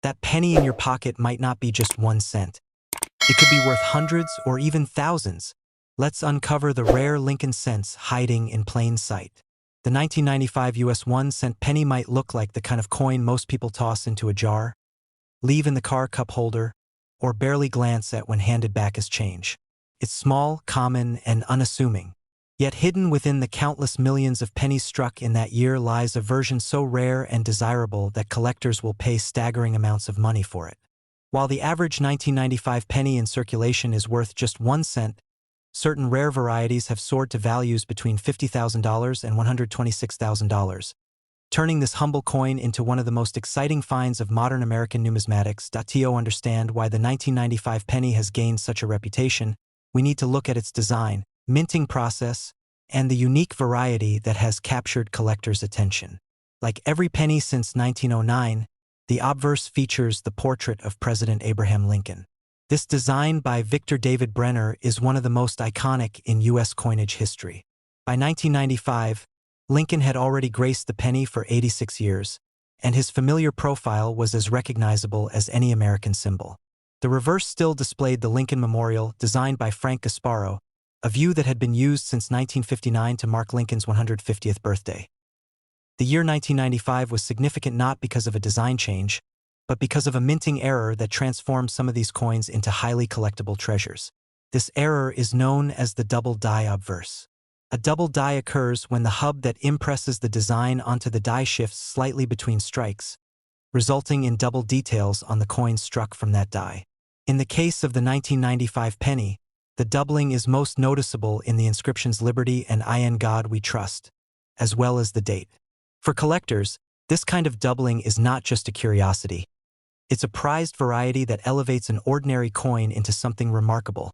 That penny in your pocket might not be just 1 cent. It could be worth hundreds or even thousands. Let's uncover the rare Lincoln cents hiding in plain sight. The 1995 US 1 cent penny might look like the kind of coin most people toss into a jar, leave in the car cup holder, or barely glance at when handed back as change. It's small, common, and unassuming. Yet hidden within the countless millions of pennies struck in that year lies a version so rare and desirable that collectors will pay staggering amounts of money for it. While the average 1995 penny in circulation is worth just 1 cent, certain rare varieties have soared to values between $50,000 and $126,000, turning this humble coin into one of the most exciting finds of modern American numismatics. To understand why the 1995 penny has gained such a reputation, we need to look at its design, minting process, and the unique variety that has captured collectors' attention. Like every penny since 1909, the obverse features the portrait of President Abraham Lincoln. This design by Victor David Brenner is one of the most iconic in U.S. coinage history. By 1995, Lincoln had already graced the penny for 86 years, and his familiar profile was as recognizable as any American symbol. The reverse still displayed the Lincoln Memorial, designed by Frank Gasparo, a view that had been used since 1959 to mark Lincoln's 150th birthday. The year 1995 was significant not because of a design change, but because of a minting error that transformed some of these coins into highly collectible treasures. This error is known as the double die obverse. A double die occurs when the hub that impresses the design onto the die shifts slightly between strikes, resulting in double details on the coins struck from that die. In the case of the 1995 penny, the doubling is most noticeable in the inscriptions "Liberty" and "In God We Trust," as well as the date. For collectors, this kind of doubling is not just a curiosity. It's a prized variety that elevates an ordinary coin into something remarkable.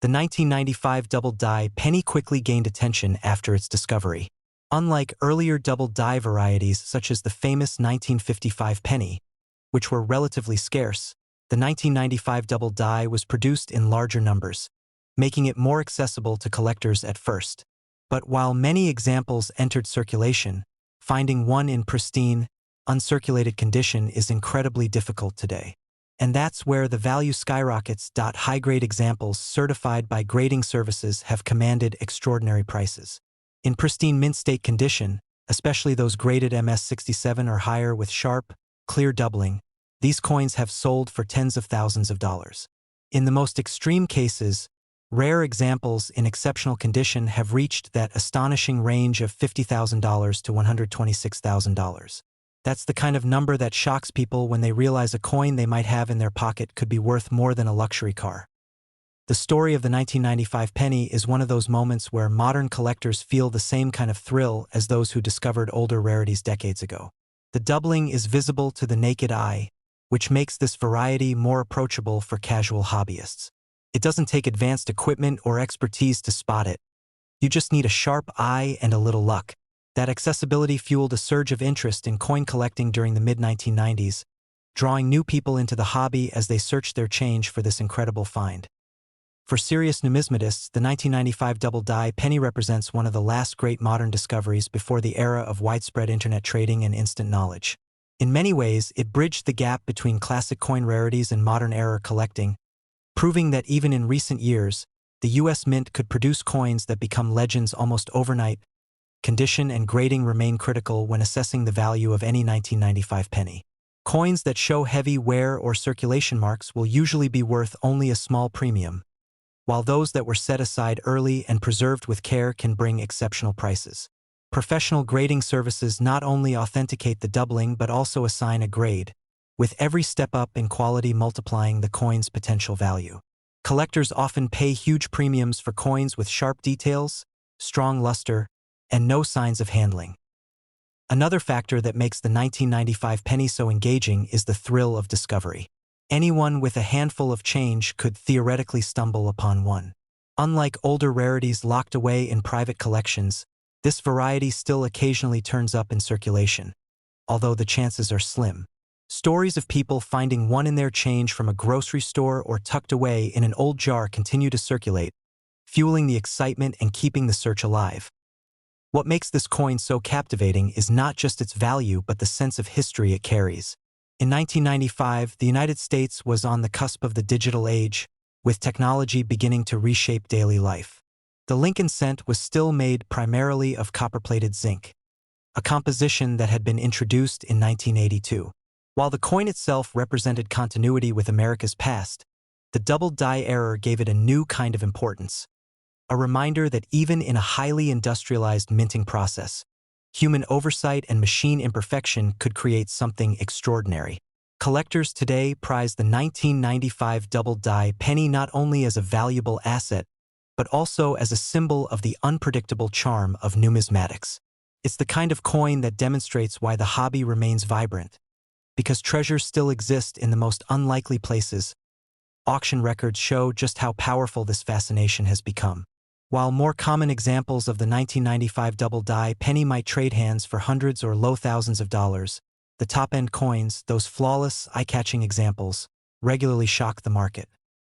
The 1995 double die penny quickly gained attention after its discovery. Unlike earlier double die varieties such as the famous 1955 penny, which were relatively scarce, the 1995 double die was produced in larger numbers, making it more accessible to collectors at first. But while many examples entered circulation, finding one in pristine, uncirculated condition is incredibly difficult today. And that's where the value skyrockets. High-grade examples certified by grading services have commanded extraordinary prices. In pristine mint state condition, especially those graded MS-67 or higher with sharp, clear doubling, these coins have sold for tens of thousands of dollars. In the most extreme cases, rare examples in exceptional condition have reached that astonishing range of $50,000 to $126,000. That's the kind of number that shocks people when they realize a coin they might have in their pocket could be worth more than a luxury car. The story of the 1995 penny is one of those moments where modern collectors feel the same kind of thrill as those who discovered older rarities decades ago. The doubling is visible to the naked eye, which makes this variety more approachable for casual hobbyists. It doesn't take advanced equipment or expertise to spot it. You just need a sharp eye and a little luck. That accessibility fueled a surge of interest in coin collecting during the mid-1990s, drawing new people into the hobby as they searched their change for this incredible find. For serious numismatists, the 1995 double die penny represents one of the last great modern discoveries before the era of widespread internet trading and instant knowledge. In many ways, it bridged the gap between classic coin rarities and modern-era collecting, proving that even in recent years, the U.S. Mint could produce coins that become legends almost overnight. Condition and grading remain critical when assessing the value of any 1995 penny. Coins that show heavy wear or circulation marks will usually be worth only a small premium, while those that were set aside early and preserved with care can bring exceptional prices. Professional grading services not only authenticate the doubling but also assign a grade, with every step up in quality multiplying the coin's potential value. Collectors often pay huge premiums for coins with sharp details, strong luster, and no signs of handling. Another factor that makes the 1995 penny so engaging is the thrill of discovery. Anyone with a handful of change could theoretically stumble upon one. Unlike older rarities locked away in private collections, this variety still occasionally turns up in circulation, although the chances are slim. Stories of people finding one in their change from a grocery store or tucked away in an old jar continue to circulate, fueling the excitement and keeping the search alive. What makes this coin so captivating is not just its value but the sense of history it carries. In 1995, the United States was on the cusp of the digital age, with technology beginning to reshape daily life. The Lincoln cent was still made primarily of copper-plated zinc, a composition that had been introduced in 1982. While the coin itself represented continuity with America's past, the double die error gave it a new kind of importance, a reminder that even in a highly industrialized minting process, human oversight and machine imperfection could create something extraordinary. Collectors today prize the 1995 double die penny not only as a valuable asset, but also as a symbol of the unpredictable charm of numismatics. It's the kind of coin that demonstrates why the hobby remains vibrant, because treasures still exist in the most unlikely places. Auction records show just how powerful this fascination has become. While more common examples of the 1995 double die penny might trade hands for hundreds or low thousands of dollars, the top-end coins, those flawless, eye-catching examples, regularly shock the market.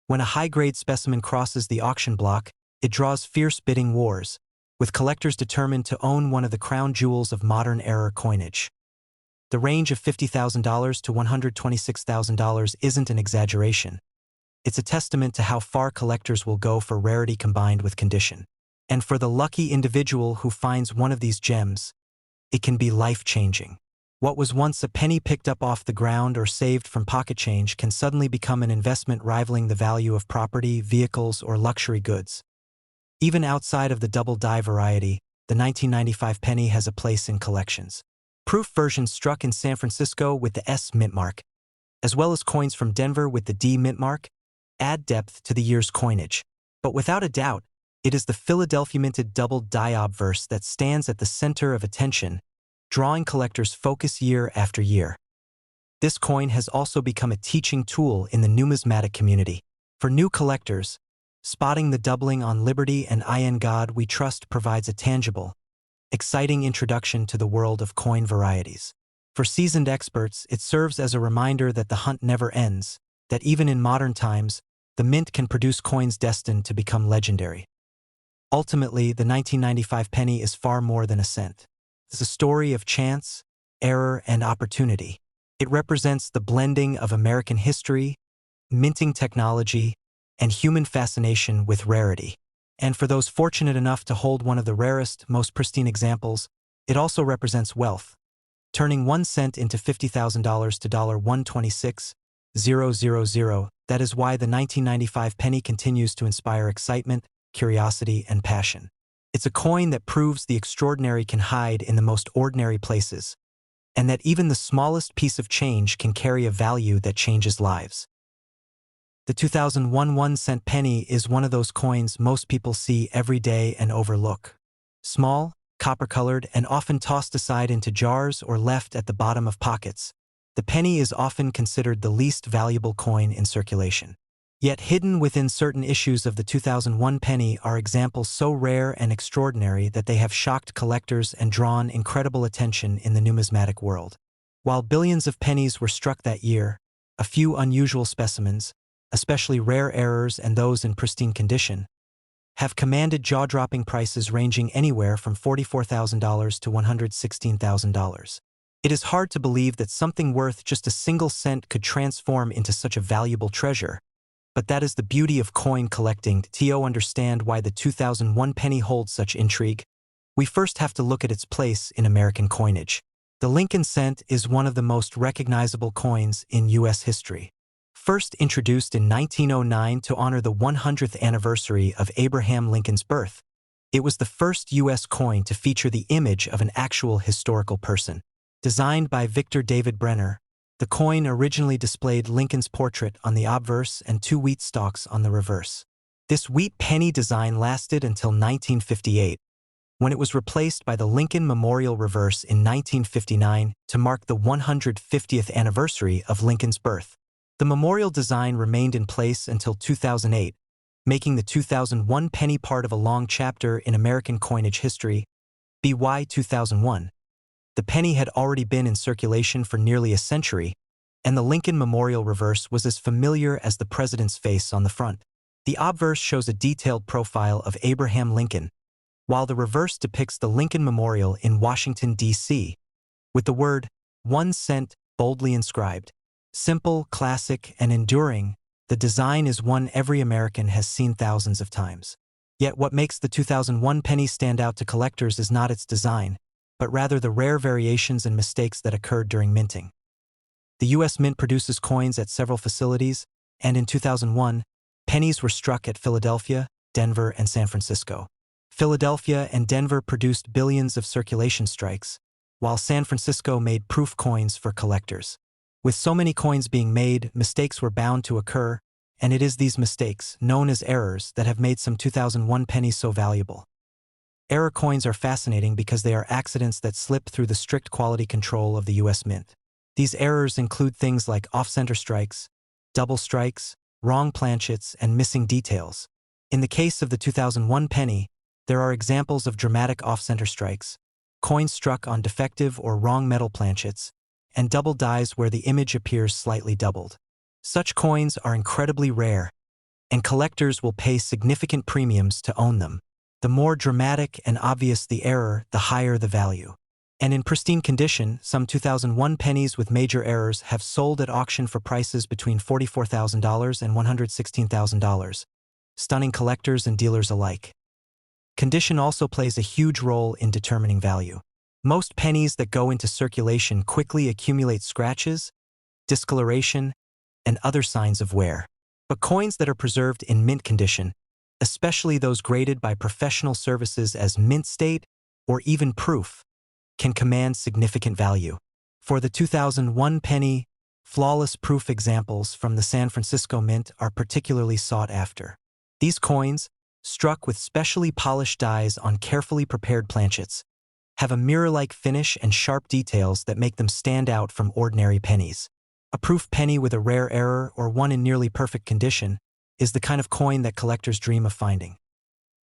When a high-grade specimen crosses the auction block, it draws fierce bidding wars, with collectors determined to own one of the crown jewels of modern-era coinage. The range of $50,000 to $126,000 isn't an exaggeration. It's a testament to how far collectors will go for rarity combined with condition. And for the lucky individual who finds one of these gems, it can be life-changing. What was once a penny picked up off the ground or saved from pocket change can suddenly become an investment rivaling the value of property, vehicles, or luxury goods. Even outside of the double die variety, the 1995 penny has a place in collections. Proof versions struck in San Francisco with the S mint mark, as well as coins from Denver with the D mint mark, add depth to the year's coinage. But without a doubt, it is the Philadelphia minted double die obverse that stands at the center of attention, drawing collectors' focus year after year. This coin has also become a teaching tool in the numismatic community. For new collectors, spotting the doubling on Liberty and In God We Trust provides a tangible, exciting introduction to the world of coin varieties. For seasoned experts, it serves as a reminder that the hunt never ends, that even in modern times, the mint can produce coins destined to become legendary. Ultimately, the 1995 penny is far more than a cent. It's a story of chance, error, and opportunity. It represents the blending of American history, minting technology, and human fascination with rarity. And for those fortunate enough to hold one of the rarest, most pristine examples, it also represents wealth, turning 1 cent into $50,000 to $126,000. That is why the 1995 penny continues to inspire excitement, curiosity, and passion. It's a coin that proves the extraordinary can hide in the most ordinary places, and that even the smallest piece of change can carry a value that changes lives. The 2001 1-cent penny is one of those coins most people see every day and overlook. Small, copper-colored, and often tossed aside into jars or left at the bottom of pockets, the penny is often considered the least valuable coin in circulation. Yet hidden within certain issues of the 2001 penny are examples so rare and extraordinary that they have shocked collectors and drawn incredible attention in the numismatic world. While billions of pennies were struck that year, a few unusual specimens, especially rare errors and those in pristine condition, have commanded jaw-dropping prices ranging anywhere from $44,000 to $116,000. It is hard to believe that something worth just a single cent could transform into such a valuable treasure, but that is the beauty of coin collecting. To understand why the 2001 penny holds such intrigue, we first have to look at its place in American coinage. The Lincoln cent is one of the most recognizable coins in U.S. history. First introduced in 1909 to honor the 100th anniversary of Abraham Lincoln's birth, it was the first U.S. coin to feature the image of an actual historical person. Designed by Victor David Brenner, the coin originally displayed Lincoln's portrait on the obverse and 2 wheat stalks on the reverse. This wheat penny design lasted until 1958, when it was replaced by the Lincoln Memorial reverse in 1959 to mark the 150th anniversary of Lincoln's birth. The memorial design remained in place until 2008, making the 2001 penny part of a long chapter in American coinage history. BY 2001. The penny had already been in circulation for nearly a century, and the Lincoln Memorial reverse was as familiar as the president's face on the front. The obverse shows a detailed profile of Abraham Lincoln, while the reverse depicts the Lincoln Memorial in Washington, D.C., with the word 1 cent boldly inscribed. Simple, classic, and enduring, the design is one every American has seen thousands of times. Yet what makes the 2001 penny stand out to collectors is not its design, but rather the rare variations and mistakes that occurred during minting. The U.S. Mint produces coins at several facilities, and in 2001, pennies were struck at Philadelphia, Denver, and San Francisco. Philadelphia and Denver produced billions of circulation strikes, while San Francisco made proof coins for collectors. With so many coins being made, mistakes were bound to occur, and it is these mistakes, known as errors, that have made some 2001 pennies so valuable. Error coins are fascinating because they are accidents that slip through the strict quality control of the U.S. Mint. These errors include things like off-center strikes, double strikes, wrong planchets, and missing details. In the case of the 2001 penny, there are examples of dramatic off-center strikes, coins struck on defective or wrong metal planchets, and double dies where the image appears slightly doubled. Such coins are incredibly rare, and collectors will pay significant premiums to own them. The more dramatic and obvious the error, the higher the value. And in pristine condition, some 2001 pennies with major errors have sold at auction for prices between $44,000 and $116,000, stunning collectors and dealers alike. Condition also plays a huge role in determining value. Most pennies that go into circulation quickly accumulate scratches, discoloration, and other signs of wear. But coins that are preserved in mint condition, especially those graded by professional services as mint state or even proof, can command significant value. For the 2001 penny, flawless proof examples from the San Francisco Mint are particularly sought after. These coins, struck with specially polished dies on carefully prepared planchets, have a mirror-like finish and sharp details that make them stand out from ordinary pennies. A proof penny with a rare error or one in nearly perfect condition is the kind of coin that collectors dream of finding.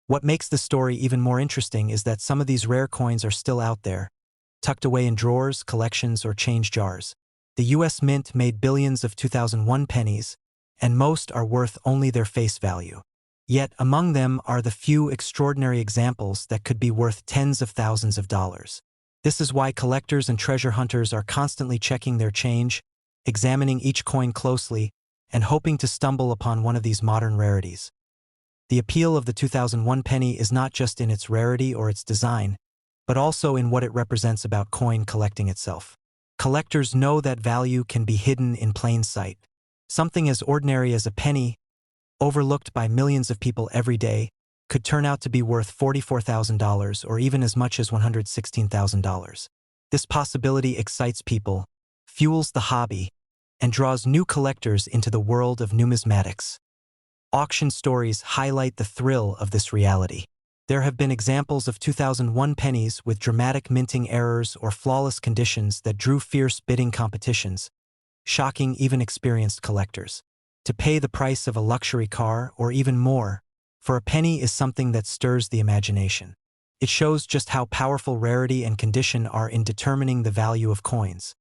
What makes the story even more interesting is that some of these rare coins are still out there, tucked away in drawers, collections, or change jars. The U.S. Mint made billions of 2001 pennies, and most are worth only their face value. Yet among them are the few extraordinary examples that could be worth tens of thousands of dollars. This is why collectors and treasure hunters are constantly checking their change, examining each coin closely, and hoping to stumble upon one of these modern rarities. The appeal of the 2001 penny is not just in its rarity or its design, but also in what it represents about coin collecting itself. Collectors know that value can be hidden in plain sight. Something as ordinary as a penny, overlooked by millions of people every day, could turn out to be worth $44,000 or even as much as $116,000. This possibility excites people, fuels the hobby, and draws new collectors into the world of numismatics. Auction stories highlight the thrill of this reality. There have been examples of 2001 pennies with dramatic minting errors or flawless conditions that drew fierce bidding competitions, shocking even experienced collectors. To pay the price of a luxury car or even more for a penny is something that stirs the imagination. It shows just how powerful rarity and condition are in determining the value of coins.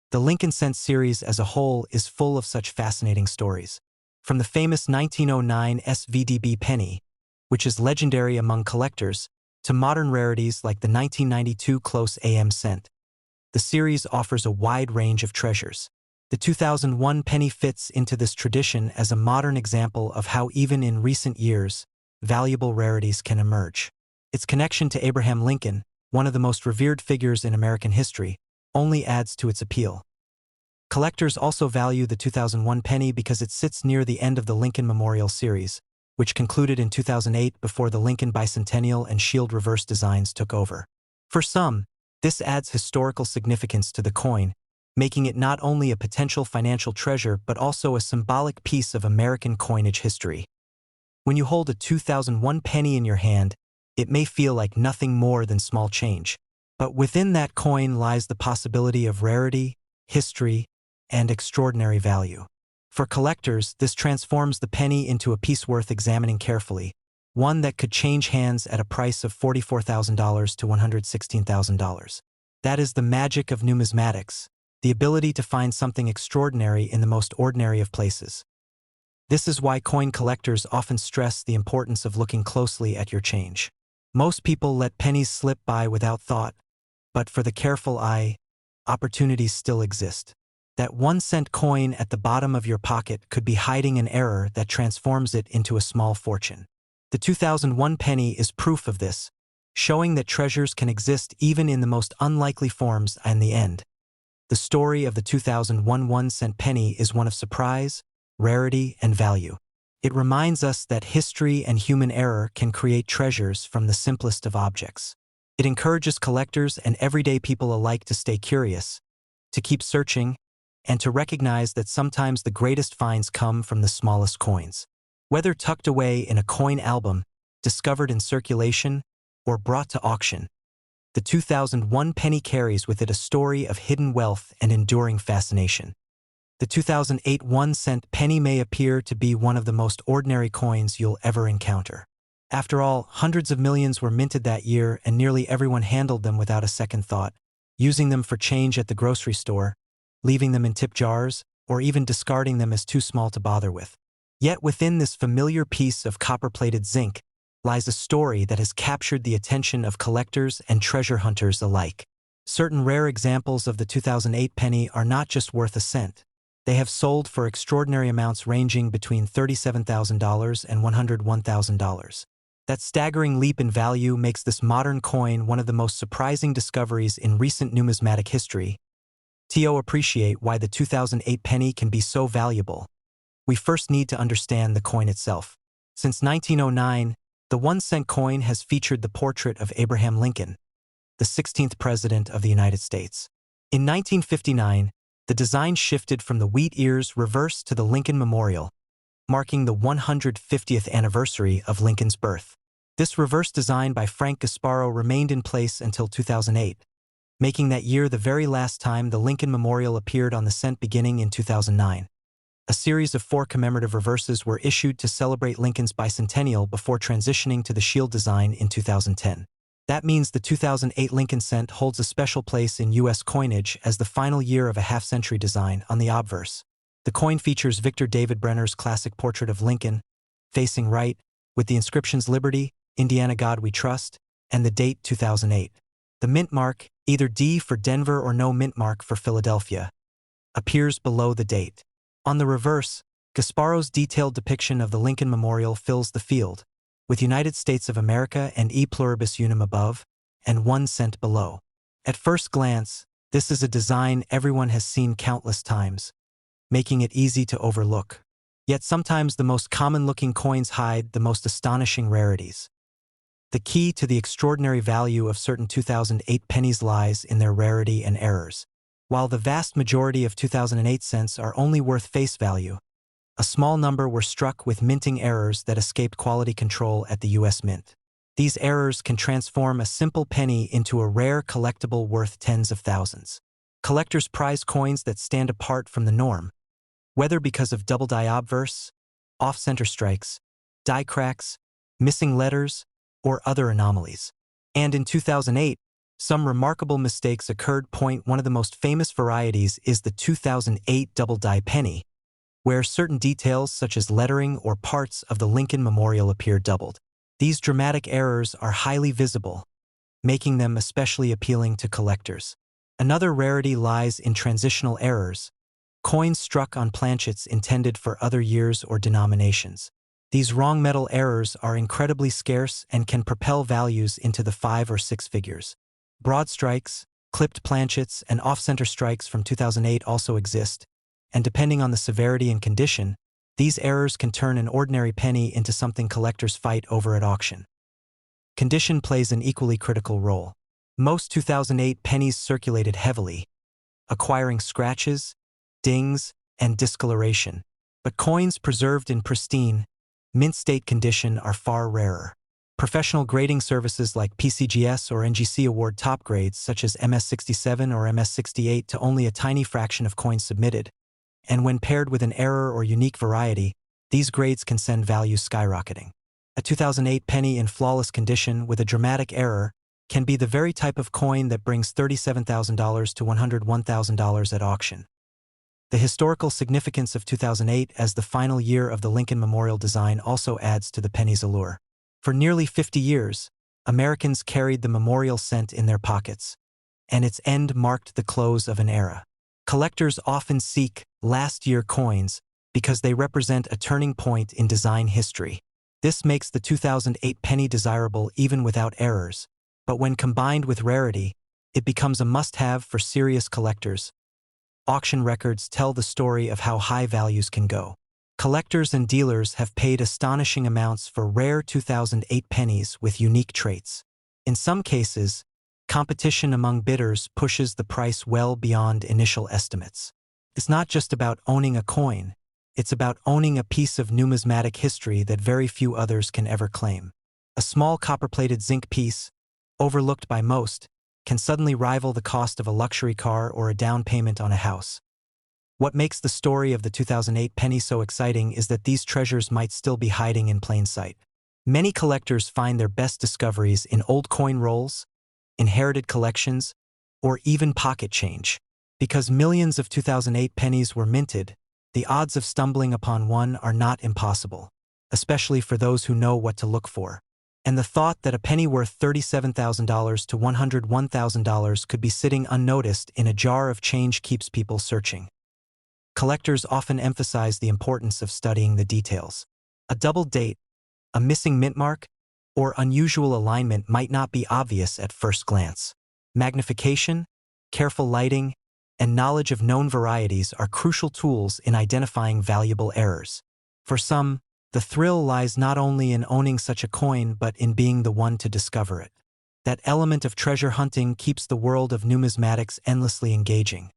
The Lincoln Cent series as a whole is full of such fascinating stories. From the famous 1909 SVDB penny, which is legendary among collectors, to modern rarities like the 1992 Close AM cent. The series offers a wide range of treasures. The 2001 penny fits into this tradition as a modern example of how even in recent years, valuable rarities can emerge. Its connection to Abraham Lincoln, one of the most revered figures in American history, only adds to its appeal. Collectors also value the 2001 penny because it sits near the end of the Lincoln Memorial series, which concluded in 2008 before the Lincoln Bicentennial and Shield reverse designs took over. For some, this adds historical significance to the coin, making it not only a potential financial treasure but also a symbolic piece of American coinage history. When you hold a 2001 penny in your hand, it may feel like nothing more than small change. But within that coin lies the possibility of rarity, history, and extraordinary value. For collectors, this transforms the penny into a piece worth examining carefully, one that could change hands at a price of $44,000 to $116,000. That is the magic of numismatics, the ability to find something extraordinary in the most ordinary of places. This is why coin collectors often stress the importance of looking closely at your change. Most people let pennies slip by without thought, but for the careful eye, opportunities still exist. That 1-cent coin at the bottom of your pocket could be hiding an error that transforms it into a small fortune. The 2001 penny is proof of this, showing that treasures can exist even in the most unlikely forms. In the end, the story of the 2001 1-cent penny is one of surprise, rarity, and value. It reminds us that history and human error can create treasures from the simplest of objects. It encourages collectors and everyday people alike to stay curious, to keep searching, and to recognize that sometimes the greatest finds come from the smallest coins. Whether tucked away in a coin album, discovered in circulation, or brought to auction, the 2001 penny carries with it a story of hidden wealth and enduring fascination. The 2008 1-cent penny may appear to be one of the most ordinary coins you'll ever encounter. After all, hundreds of millions were minted that year and nearly everyone handled them without a second thought, using them for change at the grocery store, leaving them in tip jars, or even discarding them as too small to bother with. Yet within this familiar piece of copper-plated zinc lies a story that has captured the attention of collectors and treasure hunters alike. Certain rare examples of the 2008 penny are not just worth a cent. They have sold for extraordinary amounts ranging between $37,000 and $101,000. That staggering leap in value makes this modern coin one of the most surprising discoveries in recent numismatic history. To appreciate why the 2008 penny can be so valuable, we first need to understand the coin itself. Since 1909, the 1-cent coin has featured the portrait of Abraham Lincoln, the 16th President of the United States. In 1959, the design shifted from the wheat ears reverse to the Lincoln Memorial, marking the 150th anniversary of Lincoln's birth. This reverse design by Frank Gasparo remained in place until 2008, making that year the very last time the Lincoln Memorial appeared on the cent beginning in 2009. A series of 4 commemorative reverses were issued to celebrate Lincoln's bicentennial before transitioning to the shield design in 2010. That means the 2008 Lincoln cent holds a special place in U.S. coinage as the final year of a half-century design on the obverse. The coin features Victor David Brenner's classic portrait of Lincoln, facing right, with the inscriptions Liberty, Indiana God We Trust, and the date 2008. The mint mark, either D for Denver or no mint mark for Philadelphia, appears below the date. On the reverse, Gasparo's detailed depiction of the Lincoln Memorial fills the field, with United States of America and E pluribus unum above, and 1 cent below. At first glance, this is a design everyone has seen countless times, making it easy to overlook. Yet sometimes the most common-looking coins hide the most astonishing rarities. The key to the extraordinary value of certain 2008 pennies lies in their rarity and errors. While the vast majority of 2008 cents are only worth face value, a small number were struck with minting errors that escaped quality control at the U.S. Mint. These errors can transform a simple penny into a rare collectible worth tens of thousands. Collectors prize coins that stand apart from the norm, whether because of double die obverse, off-center strikes, die cracks, missing letters, or other anomalies. And in 2008, some remarkable mistakes occurred. One of the most famous varieties is the 2008 double die penny, where certain details such as lettering or parts of the Lincoln Memorial appear doubled. These dramatic errors are highly visible, making them especially appealing to collectors. Another rarity lies in transitional errors, coins struck on planchets intended for other years or denominations. These wrong metal errors are incredibly scarce and can propel values into the 5 or 6 figures. Broad strikes, clipped planchets, and off-center strikes from 2008 also exist, and depending on the severity and condition, these errors can turn an ordinary penny into something collectors fight over at auction. Condition plays an equally critical role. Most 2008 pennies circulated heavily, acquiring scratches, dings, and discoloration. But coins preserved in pristine, mint-state condition are far rarer. Professional grading services like PCGS or NGC award top grades such as MS67 or MS68 to only a tiny fraction of coins submitted, and when paired with an error or unique variety, these grades can send values skyrocketing. A 2008 penny in flawless condition with a dramatic error can be the very type of coin that brings $37,000 to $101,000 at auction. The historical significance of 2008 as the final year of the Lincoln Memorial design also adds to the penny's allure. For nearly 50 years, Americans carried the memorial cent in their pockets, and its end marked the close of an era. Collectors often seek last-year coins because they represent a turning point in design history. This makes the 2008 penny desirable even without errors, but when combined with rarity, it becomes a must-have for serious collectors. Auction records tell the story of how high values can go. Collectors and dealers have paid astonishing amounts for rare 2008 pennies with unique traits. In some cases, competition among bidders pushes the price well beyond initial estimates. It's not just about owning a coin, it's about owning a piece of numismatic history that very few others can ever claim. A small copper-plated zinc piece, overlooked by most, can suddenly rival the cost of a luxury car or a down payment on a house. What makes the story of the 2008 penny so exciting is that these treasures might still be hiding in plain sight. Many collectors find their best discoveries in old coin rolls, inherited collections, or even pocket change. Because millions of 2008 pennies were minted, the odds of stumbling upon one are not impossible, especially for those who know what to look for. And the thought that a penny worth $37,000 to $101,000 could be sitting unnoticed in a jar of change keeps people searching. Collectors often emphasize the importance of studying the details. A double date, a missing mint mark, or unusual alignment might not be obvious at first glance. Magnification, careful lighting, and knowledge of known varieties are crucial tools in identifying valuable errors. For some, the thrill lies not only in owning such a coin but in being the one to discover it. That element of treasure hunting keeps the world of numismatics endlessly engaging.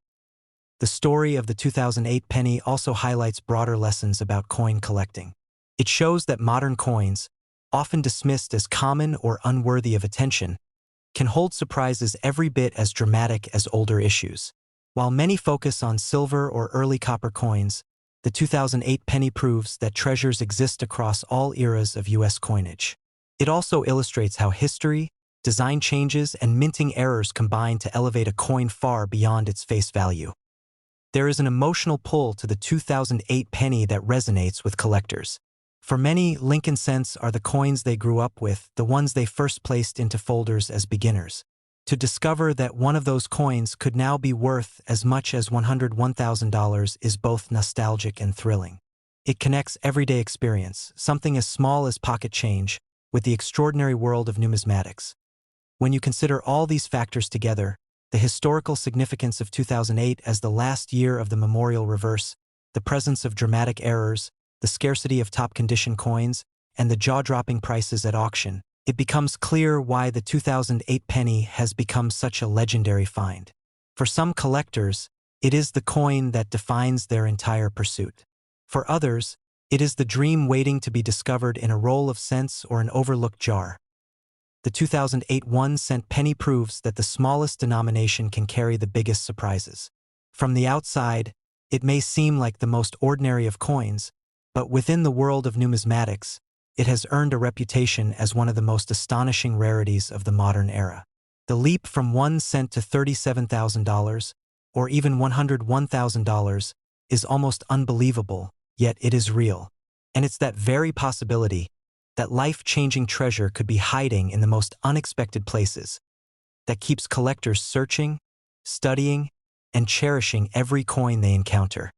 The story of the 2008 penny also highlights broader lessons about coin collecting. It shows that modern coins, often dismissed as common or unworthy of attention, can hold surprises every bit as dramatic as older issues. While many focus on silver or early copper coins, the 2008 penny proves that treasures exist across all eras of U.S. coinage. It also illustrates how history, design changes, and minting errors combine to elevate a coin far beyond its face value. There is an emotional pull to the 2008 penny that resonates with collectors. For many, Lincoln cents are the coins they grew up with, the ones they first placed into folders as beginners. To discover that one of those coins could now be worth as much as $101,000 is both nostalgic and thrilling. It connects everyday experience, something as small as pocket change, with the extraordinary world of numismatics. When you consider all these factors together, the historical significance of 2008 as the last year of the memorial reverse, the presence of dramatic errors, the scarcity of top-condition coins, and the jaw-dropping prices at auction, it becomes clear why the 2008 penny has become such a legendary find. For some collectors, it is the coin that defines their entire pursuit. For others, it is the dream waiting to be discovered in a roll of cents or an overlooked jar. The 2008 1-cent penny proves that the smallest denomination can carry the biggest surprises. From the outside, it may seem like the most ordinary of coins, but within the world of numismatics, it has earned a reputation as one of the most astonishing rarities of the modern era. The leap from 1 cent to $37,000, or even $101,000, is almost unbelievable, yet it is real. And it's that very possibility, that life-changing treasure could be hiding in the most unexpected places, that keeps collectors searching, studying, and cherishing every coin they encounter.